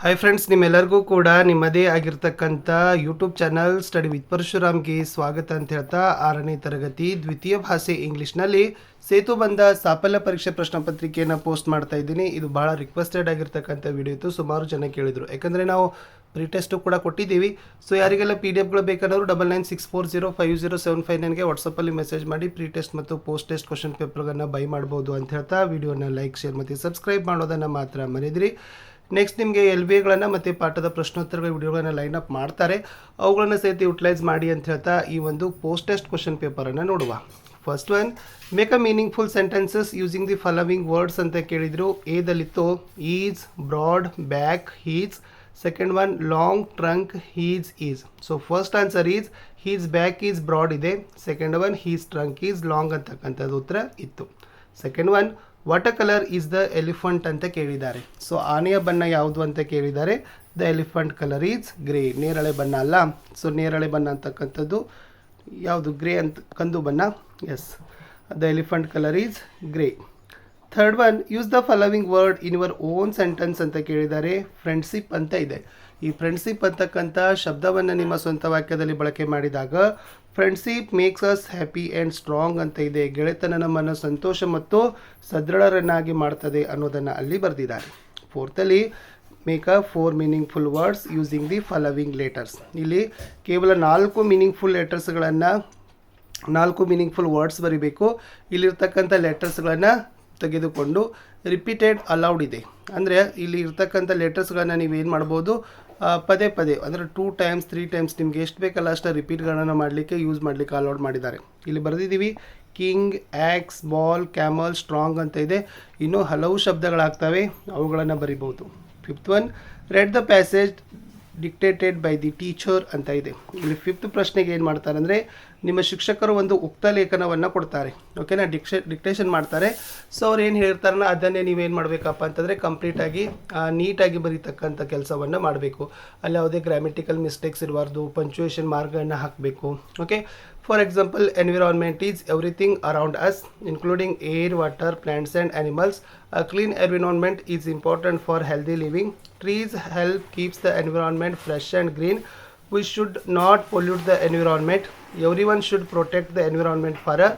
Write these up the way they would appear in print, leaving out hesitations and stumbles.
Hi friends, ನಿಮ್ಮೆಲ್ಲರಿಗೂ ಕೂಡ ನಿಮ್ಮದೇ ಆಗಿರ್ತಕ್ಕಂಥ ಯೂಟ್ಯೂಬ್ ಚಾನಲ್ ಸ್ಟಡಿ ವಿತ್ ಪರಶುರಾಮ್ಗೆ ಸ್ವಾಗತ ಅಂತ ಹೇಳ್ತಾ 6ನೇ ತರಗತಿ ದ್ವಿತೀಯ ಭಾಷೆ ಇಂಗ್ಲೀಷ್ನಲ್ಲಿ ಸೇತುಬಂಧ ಸಾಫಲ್ಯ ಪರೀಕ್ಷೆ ಪ್ರಶ್ನೆ ಪತ್ರಿಕೆಯನ್ನು ಪೋಸ್ಟ್ ಮಾಡ್ತಾ ಇದ್ದೀನಿ. ಇದು ಭಾಳ ರಿಕ್ವೆಸ್ಟೆಡ್ ಆಗಿರ್ತಕ್ಕಂಥ ವಿಡಿಯೋ ಇತ್ತು. ಸುಮಾರು ಜನ ಕೇಳಿದರು, ಯಾಕಂದರೆ ನಾವು ಪ್ರೀ ಟೆಸ್ಟು ಕೂಡ ಕೊಟ್ಟಿದ್ದೀವಿ. ಸೊ ಯಾರಿಗೆಲ್ಲ ಪಿ ಡಿ ಎಫ್ಗಳು ಬೇಕಾದವರು 9964050759ಗೆ ವಾಟ್ಸಪ್ಪಲ್ಲಿ ಮೆಸೇಜ್ ಮಾಡಿ ಪ್ರೀ ಟೆಸ್ಟ್ ಮತ್ತು ಪೋಸ್ಟ್ ಟೆಸ್ಟ್ ಕ್ವಶನ್ ಪೇಪರ್ಗಳನ್ನು ಬೈ ಮಾಡ್ಬೋದು ಅಂತ ಹೇಳ್ತಾ ವಿಡಿಯೋನ ಲೈಕ್, ಶೇರ್ ಮತ್ತು ಸಬ್ಸ್ಕ್ರೈಬ್ ಮಾಡೋದನ್ನು ಮಾತ್ರ ಮರೆಯದಿರಿ. ನೆಕ್ಸ್ಟ್ ನಿಮಗೆ ಎಲ್ ಬಿ ಎಗಳನ್ನು ಮತ್ತು ಪಾಠದ ಪ್ರಶ್ನೋತ್ತರಗಳ ವಿಡಿಯೋಗಳನ್ನು ಲೈನ್ ಅಪ್ ಮಾಡ್ತಾರೆ, ಅವುಗಳನ್ನು ಸಹಿತ ಯುಟಿಲೈಸ್ ಮಾಡಿ ಅಂತ ಹೇಳ್ತಾ ಈ ಒಂದು ಪೋಸ್ಟ್ ಟೆಸ್ಟ್ ಕ್ವಶನ್ ಪೇಪರನ್ನು ನೋಡುವ. First one, make a meaningful sentences using the following words ಅಂತ ಕೇಳಿದರು. ಎದಲ್ಲಿತ್ತು is, broad, back, his. Second one long, trunk, his, is. So first answer is his back is broad ಇದೆ. Second one his trunk is long ಅಂತಕ್ಕಂಥದ್ದು ಉತ್ತರ ಇತ್ತು. Second one, what colour is the elephant ಅಂತ ಕೇಳಿದ್ದಾರೆ. So ಆನೆಯ ಬಣ್ಣ ಯಾವುದು ಅಂತ ಕೇಳಿದ್ದಾರೆ. The elephant colour is grey. ನೇರಳೆ ಬಣ್ಣ ಅಲ್ಲ. ಸೊ ನೇರಳೆ ಬಣ್ಣ ಅಂತಕ್ಕಂಥದ್ದು ಯಾವುದು? ಗ್ರೇ ಅಂತ, ಕಂದು ಬಣ್ಣ. Yes, the elephant colour is grey. Third one, use the following word in your own sentence ಅಂತ ಕೇಳಿದ್ದಾರೆ. ಫ್ರೆಂಡ್ಶಿಪ್ ಅಂತ ಇದೆ. ಈ ಫ್ರೆಂಡ್ಶಿಪ್ ಅಂತಕ್ಕಂಥ ಶಬ್ದವನ್ನು ನಿಮ್ಮ ಸ್ವಂತ ವಾಕ್ಯದಲ್ಲಿ ಬಳಕೆ ಮಾಡಿದಾಗ friendship makes us happy and strong ಅಂತ ಇದೆ. ಗೆಳೆತನ ನಮ್ಮನ್ನು ಸಂತೋಷ ಮತ್ತು ಸದೃಢರನ್ನಾಗಿ ಮಾಡ್ತದೆ ಅನ್ನೋದನ್ನು ಅಲ್ಲಿ ಬರೆದಿದ್ದಾರೆ. ಫೋರ್ತಲ್ಲಿ, make a 4 meaningful words using the following letters. ಇಲ್ಲಿ ಕೇವಲ 4 ಮೀನಿಂಗ್ಫುಲ್ ಲೆಟರ್ಸ್ಗಳನ್ನು, 4 ಮೀನಿಂಗ್ಫುಲ್ ವರ್ಡ್ಸ್ ಬರೀಬೇಕು. ಇಲ್ಲಿರ್ತಕ್ಕಂಥ ಲೆಟರ್ಸ್ಗಳನ್ನು ತೆಗೆದುಕೊಂಡು ರಿಪೀಟೆಡ್ ಅಲೌಡ್ ಇದೆ. ಅಂದರೆ ಇಲ್ಲಿ ಇರ್ತಕ್ಕಂಥ ಲೆಟರ್ಸ್ಗಳನ್ನು ನೀವೇನು ಮಾಡ್ಬೋದು, ಪದೇ ಪದೇ ಅಂದರೆ 2 times 3 times ನಿಮ್ಗೆ ಎಷ್ಟು ಬೇಕಲ್ಲ ಅಷ್ಟು ರಿಪೀಟ್ಗಳನ್ನು ಮಾಡಲಿಕ್ಕೆ ಯೂಸ್ ಮಾಡಲಿಕ್ಕೆ ಅಲೌಡ್ ಮಾಡಿದ್ದಾರೆ. ಇಲ್ಲಿ ಬರೆದಿದ್ದೀವಿ king, axe, ball, camel, strong ಅಂತ ಇದೆ. ಇನ್ನೂ ಹಲವು ಶಬ್ದಗಳಾಗ್ತವೆ, ಅವುಗಳನ್ನು ಬರಿಬೋದು. Fifth one, read the passage dictated by the teacher ಅಂತ ಇದೆ. ಇಲ್ಲಿ 5th ಪ್ರಶ್ನೆಗೆ ಏನು ಮಾಡ್ತಾರೆ ಅಂದರೆ ನಿಮ್ಮ ಶಿಕ್ಷಕರು ಒಂದು ಉಕ್ತ ಲೇಖನವನ್ನು ಕೊಡ್ತಾರೆ. ಓಕೆನಾ, ಡಿಕ್ಟೇಷನ್ ಮಾಡ್ತಾರೆ. ಸೊ ಅವ್ರು ಏನು ಹೇಳ್ತಾರಲ್ಲ ಅದನ್ನೇ ನೀವೇನು ಮಾಡಬೇಕಪ್ಪ ಅಂತಂದರೆ ಕಂಪ್ಲೀಟಾಗಿ ನೀಟಾಗಿ ಬರೀತಕ್ಕಂಥ ಕೆಲಸವನ್ನು ಮಾಡಬೇಕು. ಅಲ್ಲಿ ಯಾವುದೇ ಗ್ರಾಮೆಟಿಕಲ್ ಮಿಸ್ಟೇಕ್ಸ್ ಇರಬಾರ್ದು, ಪಂಚುಯೇಷನ್ ಮಾರ್ಕ್ಗಳನ್ನು ಹಾಕಬೇಕು. Okay, for example, environment is everything around us including air, water, plants and animals. A clean environment is important for healthy living. Trees help keeps the environment fresh and green. We should not pollute the environment. Everyone should protect the environment for a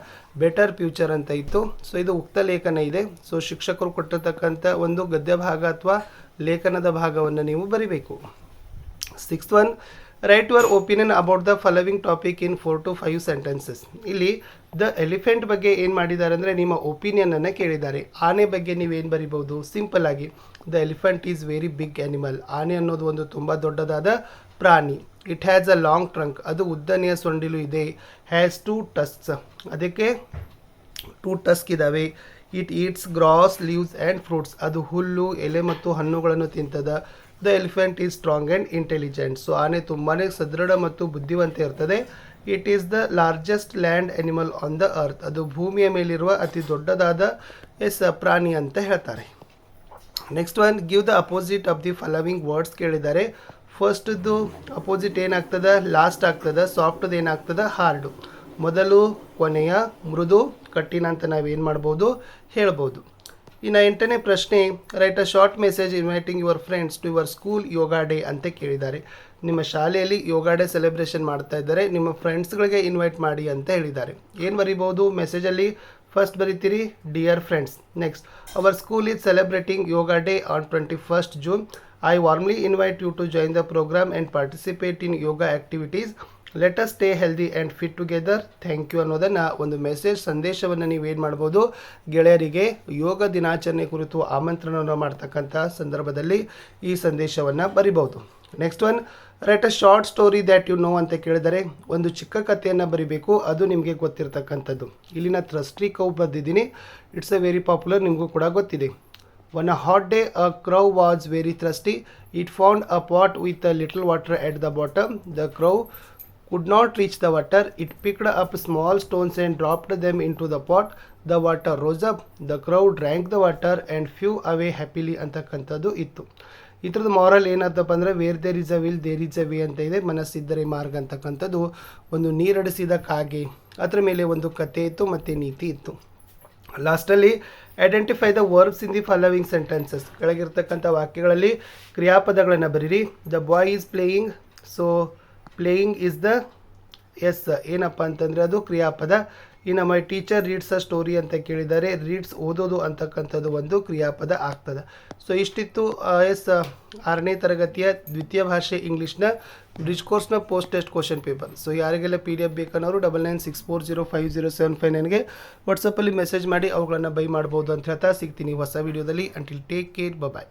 better future ಅಂತ ಇತ್ತು. So ಇದು ಉಕ್ತ ಲೇಖನ ಇದೆ. So ಶಿಕ್ಷಕರು ಕೊಟ್ಟಿರ್ತಕ್ಕಂಥ ಒಂದು ಗದ್ಯ ಭಾಗ ಅಥವಾ ಲೇಖನದ ಭಾಗವನ್ನು ನೀವು ಬರಿಬೇಕು. 6th one, write your opinion about the following topic in 4 to 5 sentences. ಇಲ್ಲಿ ದ ಎಲಿಫೆಂಟ್ ಬಗ್ಗೆ ಏನು ಮಾಡಿದ್ದಾರೆ ಅಂದರೆ ನಿಮ್ಮ ಒಪಿನಿಯನನ್ನು ಕೇಳಿದ್ದಾರೆ. ಆನೆ ಬಗ್ಗೆ ನೀವೇನು ಬರಿಬೋದು? ಸಿಂಪಲ್ ಆಗಿ the elephant is very big animal. ಆನೆ ಅನ್ನೋದು ಒಂದು ತುಂಬ ದೊಡ್ಡದಾದ ಪ್ರಾಣಿ. It has a long trunk. ಅದು ಉದ್ದನೆಯ ಸೊಂಡಿಲು ಇದೆ. Has 2 tusks. ಅದಕ್ಕೆ 2 ಟಸ್ಕ್ ಇದ್ದಾವೆ. It eats grass, leaves and fruits. ಅದು ಹುಲ್ಲು, ಎಲೆ ಮತ್ತು ಹಣ್ಣುಗಳನ್ನು ತಿಂತದ. The elephant is strong and intelligent. So ಆನೆ ತುಂಬಾ ಸದೃಢ ಮತ್ತು ಬುದ್ಧಿವಂತ ಇರ್ತದೆ. It is the largest land animal on the earth. ಅದು ಭೂಮಿಯ ಮೇಲಿರುವ ಅತಿ ದೊಡ್ಡದಾದ ಪ್ರಾಣಿ ಅಂತ ಹೇಳ್ತಾರೆ. Next one, give the opposite of the following words ಕೇಳಿದ್ದಾರೆ. ಫಸ್ಟ್ದು ಅಪೋಸಿಟ್ ಏನಾಗ್ತದೆ? ಲಾಸ್ಟ್ ಆಗ್ತದೆ. ಸಾಫ್ಟ್ದು ಏನಾಗ್ತದೆ? ಹಾರ್ಡು. ಮೊದಲು ಕೊನೆಯ ಮೃದು, ಕಠಿಣ ಅಂತ ನಾವೇನು ಮಾಡ್ಬೋದು? ಹೇಳ್ಬೋದು. ಇನ್ನು 8ನೇ ಪ್ರಶ್ನೆ, write a short message inviting your friends to your school yoga day ಅಂತ ಕೇಳಿದ್ದಾರೆ. ನಿಮ್ಮ ಶಾಲೆಯಲ್ಲಿ ಯೋಗಾ ಡೇ ಸೆಲೆಬ್ರೇಷನ್ ಮಾಡ್ತಾ ಇದ್ದಾರೆ, ನಿಮ್ಮ ಫ್ರೆಂಡ್ಸ್ಗಳಿಗೆ ಇನ್ವೈಟ್ ಮಾಡಿ ಅಂತ ಹೇಳಿದ್ದಾರೆ. ಏನು ಬರಿಬೋದು ಮೆಸೇಜಲ್ಲಿ? ಫಸ್ಟ್ ಬರಿತೀರಿ dear friends. Next, our school is celebrating yoga day on 21st June. I warmly invite you to join the programme and participate in yoga activities. Let us stay healthy and fit together. Thank you ಅನ್ನೋದನ್ನು ಒಂದು message, ಸಂದೇಶವನ್ನು ನೀವೇನು ಮಾಡ್ಬೋದು? ಗೆಳೆಯರಿಗೆ ಯೋಗ ದಿನಾಚರಣೆ ಕುರಿತು ಆಮಂತ್ರಣವನ್ನು ಮಾಡ್ತಕ್ಕಂಥ ಸಂದರ್ಭದಲ್ಲಿ ಈ ಸಂದೇಶವನ್ನು ಬರಿಬೋದು. Next one, write a short story that you know ಅಂತ ಕೇಳಿದರೆ ಒಂದು ಚಿಕ್ಕ ಕಥೆಯನ್ನು ಬರಿಬೇಕು, ಅದು ನಿಮಗೆ ಗೊತ್ತಿರ್ತಕ್ಕಂಥದ್ದು. ಇಲ್ಲಿನ ಥ್ರಸ್ಟ್ರಿ ಕೌ ಬರೆದಿದ್ದೀನಿ. ಇಟ್ಸ್ ಎ ವೆರಿ ಪಾಪ್ಯುಲರ್, ನಿಮಗೂ ಕೂಡ ಗೊತ್ತಿದೆ. On a hot day, a crow was very thirsty. It found a pot with a little water at the bottom. The crow could not reach the water. It picked up small stones and dropped them into the pot. The water rose up. The crow drank the water and flew away happily ಅಂತಕ್ಕಂಥದ್ದು ಇತ್ತು. ಇದ್ರದ್ದು moral ಏನಂತಪ್ಪ ಅಂದರೆ where there is a will there is a way ಅಂತ ಇದೆ. ಮನಸ್ಸಿದ್ದರೆ ಮಾರ್ಗ ಅಂತಕ್ಕಂಥದ್ದು. ಒಂದು ನೀರಡಿಸಿದ ಕಾಗೆ, ಅದರ ಮೇಲೆ ಒಂದು ಕಥೆ ಇತ್ತು ಮತ್ತು ನೀತಿ ಇತ್ತು. ಲಾಸ್ಟಲ್ಲಿ identify the verbs in the following sentences, ಕೆಳಗಿರ್ತಕ್ಕಂಥ ವಾಕ್ಯಗಳಲ್ಲಿ ಕ್ರಿಯಾಪದಗಳನ್ನು ಬರೀರಿ. The boy is playing, so playing is the ಎಸ್ ಏನಪ್ಪ ಅಂತಂದರೆ ಅದು ಕ್ರಿಯಾಪದ. ಇನ್ನು my teacher reads a story ಅಂತ ಕೇಳಿದ್ದಾರೆ, ರೀಡ್ಸ್ ಓದೋದು ಅಂತಕ್ಕಂಥದ್ದು ಒಂದು ಕ್ರಿಯಾಪದ ಆಗ್ತದೆ. ಸೊ ಇಷ್ಟಿತ್ತು ಎಸ್ 6ನೇ ತರಗತಿಯ ದ್ವಿತೀಯ ಭಾಷೆ ಇಂಗ್ಲೀಷ್ನ ಬ್ರಿಡ್ಜ್ ಕೋರ್ಸ್ನ post test question paper. So ಯಾರಿಗೆಲ್ಲ PDF ಬೇಕನ್ನೋರು 9964050759ಗೆ ವಾಟ್ಸಪ್ಪಲ್ಲಿ ಮೆಸೇಜ್ ಮಾಡಿ ಅವುಗಳನ್ನು ಬೈ ಮಾಡ್ಬೋದು ಅಂತ ಹೇಳ್ತಾ ಸಿಗ್ತೀನಿ ಹೊಸ ವೀಡಿಯೋದಲ್ಲಿ. ಅಂಟಿಲ್ ಟೇಕ್ ಕೇರ್, ಬಾಯ್.